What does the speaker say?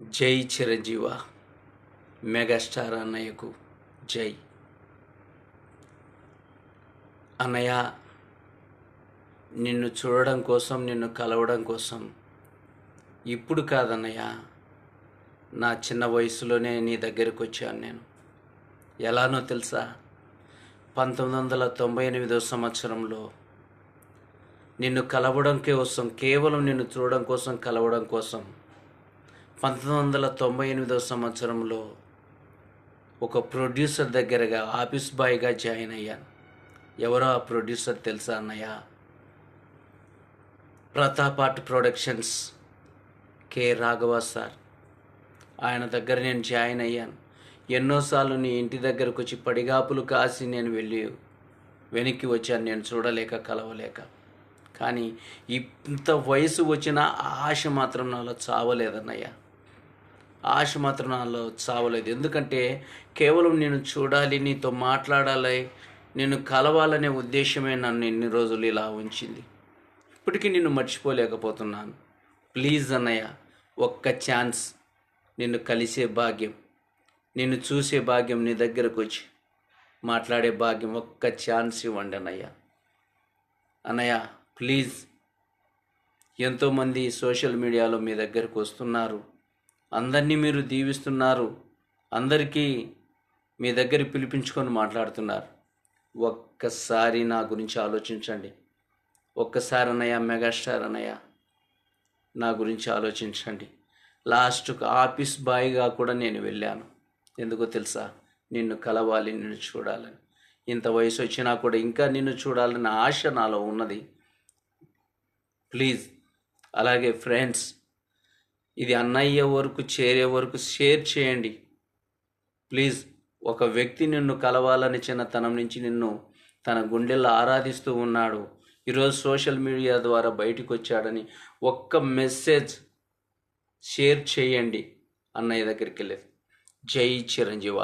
జై చిరంజీవ మెగాస్టార్ అన్నయ్యకు జై. అన్నయ్య, నిన్ను చూడడం కోసం, నిన్ను కలవడం కోసం ఇప్పుడు కాదన్నయ్య, నా చిన్న వయసులోనే నీ దగ్గరికి వచ్చాను. నేను ఎలానో తెలుసా? 1998 సంవత్సరంలో నిన్ను కలవడం కోసం, కేవలం నిన్ను చూడడం కోసం, కలవడం కోసం 1998 సంవత్సరంలో ఒక ప్రొడ్యూసర్ దగ్గరగా ఆఫీస్ బాయ్గా జాయిన్ అయ్యాను. ఎవరో ఆ ప్రొడ్యూసర్ తెలుసా అన్నయ్య? Pratap art productions K Raghava sir. ఆయన దగ్గర నేను జాయిన్ అయ్యాను. ఎన్నోసార్లు నీ ఇంటి దగ్గరకు వచ్చి పడిగాపులు కాసి నేను వెనక్కి వచ్చాను, నేను చూడలేక, కలవలేక. కానీ ఇంత వయసు వచ్చిన ఆశ మాత్రం నాలో చావలేదన్నయ్య. ఆశ మాత్రం నాలో చావలేదు. ఎందుకంటే కేవలం నేను చూడాలి, నీతో మాట్లాడాలి, నేను కలవాలనే ఉద్దేశమే నన్ను ఎన్ని రోజులు ఇలా ఉంచింది. ఇప్పటికీ నిన్ను మర్చిపోలేకపోతున్నాను. ప్లీజ్ అన్నయ్య, ఒక్క ఛాన్స్, నిన్ను కలిసే భాగ్యం, నిన్ను చూసే భాగ్యం, నీ దగ్గరకు వచ్చి మాట్లాడే భాగ్యం, ఒక్క ఛాన్స్ ఇవ్వండి అన్నయ్య. అన్నయ్య ప్లీజ్. ఎంతోమంది సోషల్ మీడియాలో మీ దగ్గరకు వస్తున్నారు, అందరినీ మీరు దీవిస్తున్నారు, అందరికీ మీ దగ్గర పిలిపించుకొని మాట్లాడుతున్నారు. ఒక్కసారి నా గురించి ఆలోచించండి. ఒక్కసారి అన్నయ్య, మెగాస్టార్ అన్నయ్య, నా గురించి ఆలోచించండి. లాస్ట్కు ఆఫీస్ బాయ్గా కూడా నేను వెళ్ళాను. ఎందుకో తెలుసా? నిన్ను కలవాలి, నిన్ను చూడాలని. ఇంత వయసు వచ్చినా కూడా ఇంకా నిన్ను చూడాలన్న ఆశ నాలో ఉన్నది. ప్లీజ్. అలాగే ఫ్రెండ్స్, ఇది అన్నయ్య వరకు చేరే వరకు షేర్ చేయండి ప్లీజ్. ఒక వ్యక్తి నిన్ను కలవాలని చిన్నతనం నుంచి నిన్ను తన గుండెల్లో ఆరాధిస్తూ ఉన్నాడు. ఈరోజు సోషల్ మీడియా ద్వారా బయటకు వచ్చాడని ఒక్క మెసేజ్ షేర్ చేయండి అన్నయ్య దగ్గరికి వెళ్ళి. జై చిరంజీవ.